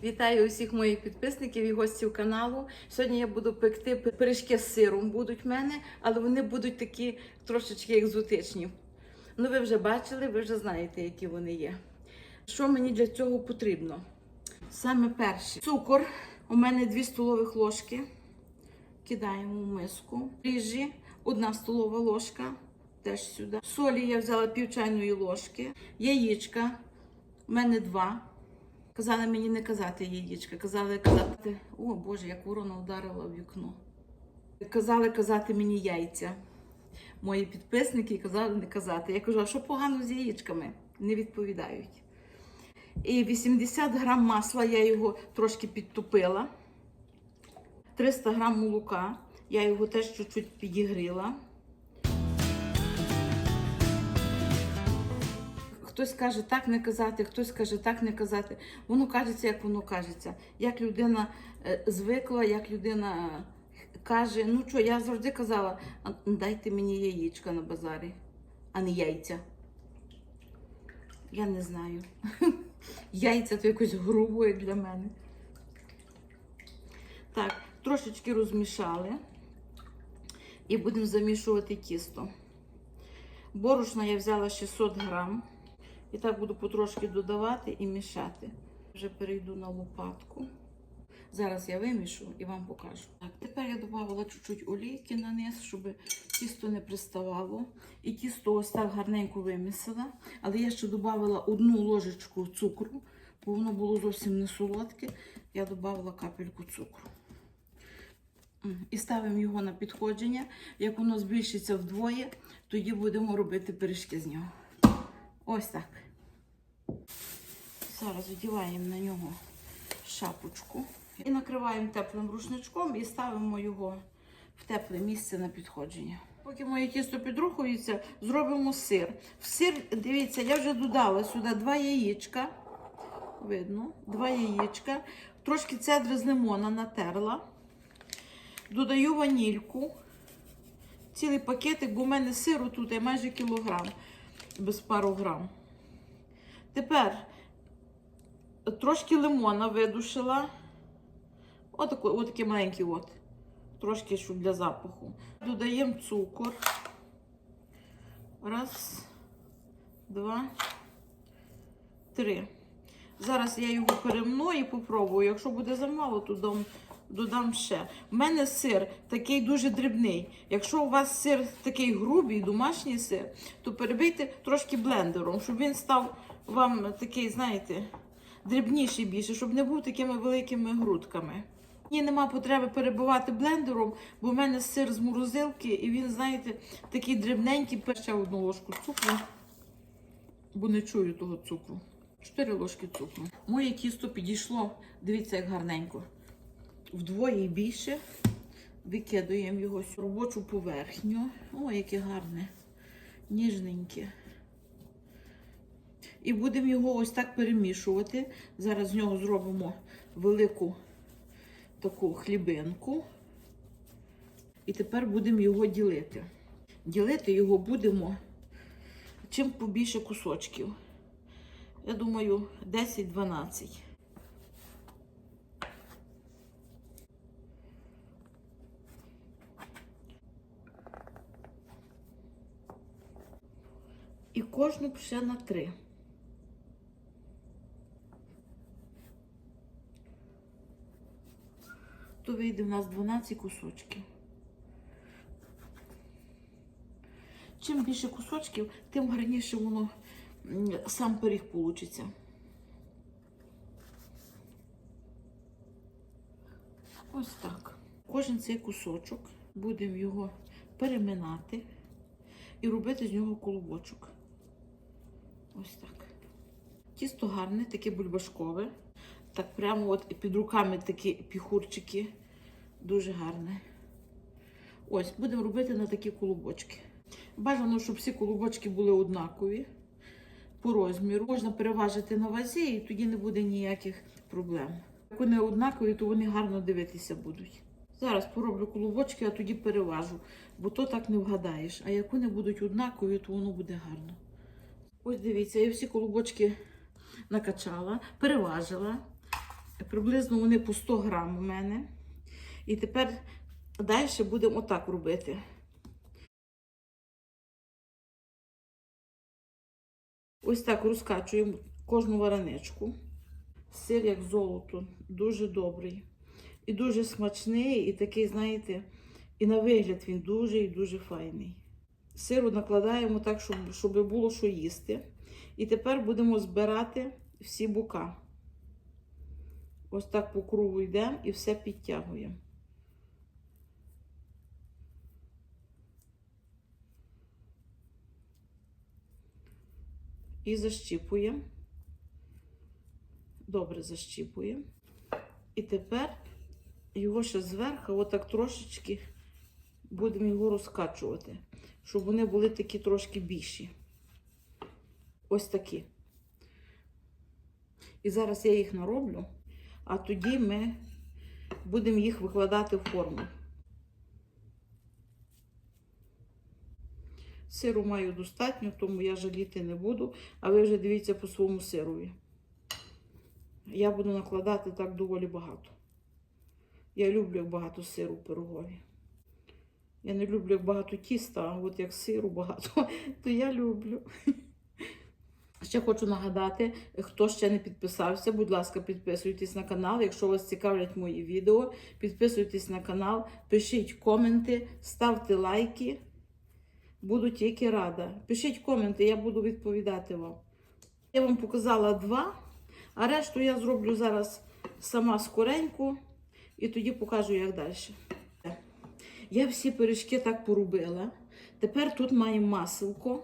Вітаю усіх моїх підписників і гостів каналу. Сьогодні я буду пекти пиріжки з сиром, будуть в мене, але вони будуть такі трошечки екзотичні. Ну, ви вже бачили, ви вже знаєте, які вони є. Що мені для цього потрібно? Саме перше. Цукор. У мене 2 столових ложки. Кидаємо в миску. Ріжі 1 столова ложка. Теж сюди. Солі я взяла пів чайної ложки. Яєчка. У мене 2. Казали мені не казати яєчка, казали казати, о Боже, як ворона вдарила в вікно. Казали казати мені яйця. Мої підписники казали не казати. Я кажу, а що погано з яєчками? Не відповідають. І 80 грам масла, я його трошки підтопила. 300 грам молока, я його теж чуть-чуть підігріла. Хтось каже, так не казати, хтось каже, так не казати. Воно кажеться, як воно кажеться. Як людина звикла, як людина каже. Ну що, я завжди казала, дайте мені яєчка на базарі, а не яйця. Я не знаю. Яйця то якось грубо, як для мене. Так, трошечки розмішали. І будемо замішувати тісто. Борошна я взяла 600 грам. І так буду потрошки додавати і мішати. Вже перейду на лопатку. Зараз я вимішу і вам покажу. Так, тепер я додавала чуть-чуть олійки на низ, щоб тісто не приставало. І тісто ось так гарненько вимісила. Але я ще додавала 1 ложечку цукру, бо воно було зовсім не солодке. Я додавала капельку цукру. І ставимо його на підходження. Як воно збільшиться вдвоє, тоді будемо робити пиріжки з нього. Ось так. Зараз одягаємо на нього шапочку. І накриваємо теплим рушничком і ставимо його в тепле місце на підходження. Поки моє тісто підрухується, зробимо сир. В сир, дивіться, я вже додала сюди 2 яєчка. Видно, 2 яєчка. Трошки цедри з лимона натерла. Додаю ванільку. Цілий пакетик, бо в мене сиру тут є майже кілограм. Без пару грам. Тепер трошки лимона видушила. Отакий маленький от. Трошки, щоб для запаху. Додаємо цукор. 1, 2, 3. Зараз я його перемну і попробую. Якщо буде замало, то додам ще. У мене сир такий дуже дрібний. Якщо у вас сир такий грубий, домашній сир, то перебийте трошки блендером, щоб він став вам такий, знаєте, дрібніший більше, щоб не був такими великими грудками. Мені нема потреби перебивати блендером, бо в мене сир з морозилки, і він, знаєте, такий дрібненький. Ще 1 ложку цукру, бо не чую того цукру. 4 ложки цукру. Моє тісто підійшло, дивіться, як гарненько. Вдвоє більше. Викидаємо його в робочу поверхню. О, яке гарне, ніжненьке. І будемо його ось так перемішувати. Зараз з нього зробимо велику таку хлібинку. І тепер будемо його ділити. Ділити його будемо чим побільше кусочків. Я думаю, 10-12. І кожну ще на 3. То вийде в нас 12 кусочків. Чим більше кусочків, тим гарніше воно сам пиріг получиться. Ось так. Кожен цей кусочок будемо його переминати і робити з нього колобочок. Ось так. Тісто гарне, таке бульбашкове. Так прямо от під руками такі піхурчики. Дуже гарне. Ось, будемо робити на такі колобочки. Бажано, щоб всі колобочки були однакові по розміру. Можна переважити на вазі і тоді не буде ніяких проблем. Як вони однакові, то вони гарно дивитися будуть. Зараз пороблю колобочки, а тоді переважу, бо то так не вгадаєш. А як вони будуть однакові, то воно буде гарно. Ось дивіться, я всі колобочки накачала, переважила. Приблизно вони по 100 грам у мене. І тепер далі будемо отак робити. Ось так розкачуємо кожну вареничку. Сир як золото, дуже добрий. І дуже смачний, і такий, знаєте, і на вигляд він дуже і дуже файний. Сиру накладаємо так, щоб було що їсти. І тепер будемо збирати всі бока. Ось так по кругу йдемо і все підтягуємо. І защіпуємо. Добре защіпуємо. І тепер його ще зверху, отак трошечки будемо його розкачувати, щоб вони були такі трошки більші. Ось такі. І зараз я їх нароблю, а тоді ми будемо їх викладати в форму. Сиру маю достатньо, тому я жаліти не буду, а ви вже дивіться по своєму сирові. Я буду накладати так доволі багато. Я люблю, як багато сиру в пирогові. Я не люблю, як багато тіста, а от як сиру багато, то я люблю. Ще хочу нагадати, хто ще не підписався, будь ласка, підписуйтесь на канал. Якщо вас цікавлять мої відео, підписуйтесь на канал, пишіть коменти, ставте лайки. Буду тільки рада. Пишіть коменти, я буду відповідати вам. Я вам показала 2, а решту я зроблю зараз сама скоренько і тоді покажу, як далі. Я всі пиріжки так порубила. Тепер тут маємо маселко,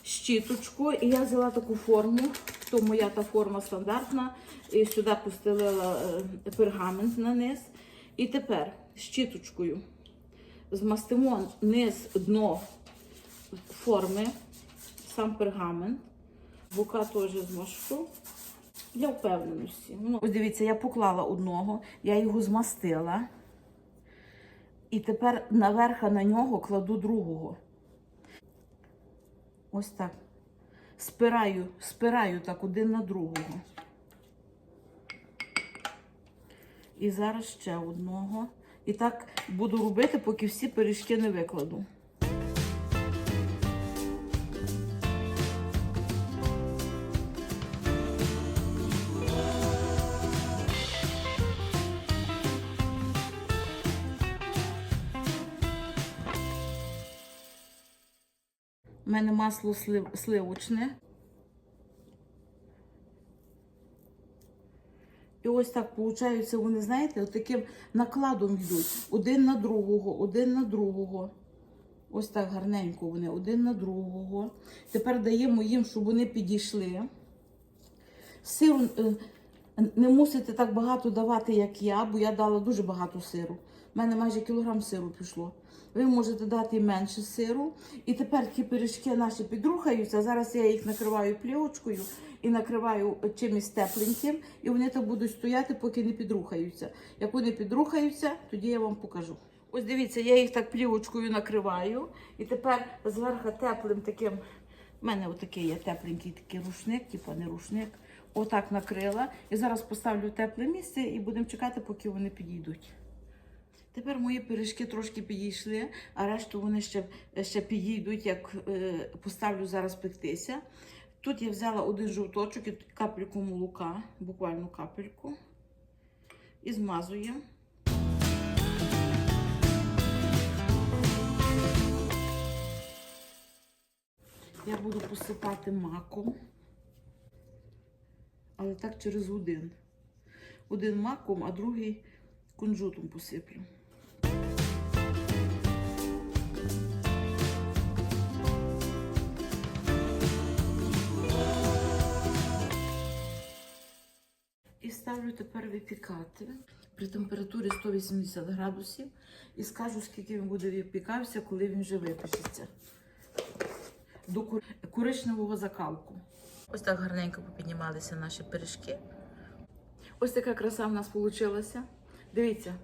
щіточку, і я взяла таку форму, то моя та форма стандартна, і сюди постелила пергамент на низ. І тепер щіточкою змастимо низ, дно форми, сам пергамент, бока теж змащу для впевненості. Ось дивіться, я поклала одного, я його змастила. І тепер наверх на нього кладу другого. Ось так. Спираю так один на другого. І зараз ще одного. І так буду робити, поки всі пиріжки не викладу. У мене масло сливочне. І ось так, виходить, вони, знаєте, таким накладом йдуть. Один на другого, один на другого. Ось так гарненько вони, один на другого. Тепер даємо їм, щоб вони підійшли. Сиру не мусите так багато давати, як я, бо я дала дуже багато сиру. У мене майже кілограм сиру пішло. Ви можете дати менше сиру. І тепер ті пиріжки наші підрухаються. Зараз я їх накриваю плівочкою і накриваю чимось тепленьким. І вони так будуть стояти, поки не підрухаються. Як вони підрухаються, тоді я вам покажу. Ось дивіться, я їх так плівочкою накриваю. І тепер зверху теплим таким, у мене отакий є тепленький такий рушник, типу не рушник. Отак накрила. І зараз поставлю в тепле місце і будемо чекати, поки вони підійдуть. Тепер мої пиріжки трошки підійшли, а решту вони ще підійдуть, як поставлю зараз пектися. Тут я взяла один жовточок і капельку молока, буквально капельку, і змазую. Я буду посипати маком, але так через один. Один маком, а другий кунжутом посиплю. І ставлю тепер випікати при температурі 180 градусів і скажу, скільки він буде випікався, коли він вже випечеться. До коричневого закалку. Ось так гарненько попіднімалися наші пиріжки. Ось така краса в нас вийшла. Дивіться,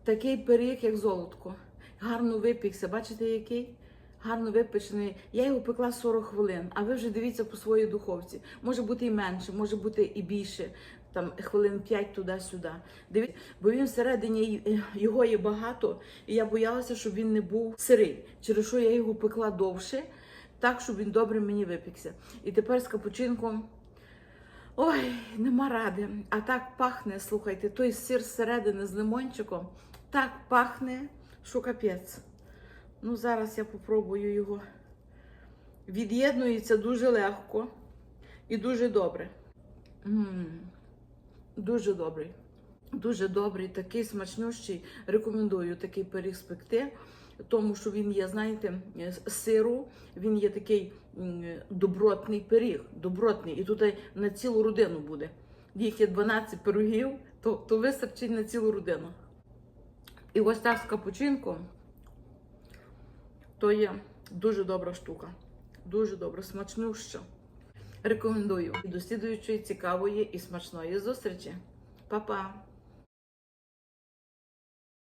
такий пиріг, як золотко. Гарно випікся. Бачите, який? Гарно випечений. Я його пекла 40 хвилин, а ви вже дивіться по своїй духовці. Може бути і менше, може бути і більше. там хвилин 5 туди-сюди. Дивіться, бо він всередині його є багато, і я боялася, щоб він не був сирий. Через що я його пекла довше, так, щоб він добре мені випікся. І тепер з капучинком, ой, нема ради. А так пахне, слухайте, той сир зсередини з лимончиком, так пахне, що капець. Ну, зараз я попробую його. Від'єднується дуже легко і дуже добре. Дуже добрий. Дуже добрий, такий смачнющий. Рекомендую такий пиріг спекти, тому що він є, знаєте, з сиру, він є такий добротний пиріг, добротний. І тут на цілу родину буде. Їх є 12 пирогів, то вистачить на цілу родину. І ось так з капучинком, то є дуже добра штука. Дуже добра, смачнюща. Рекомендую. До слідуючої цікавої і смачної зустрічі. Па-па!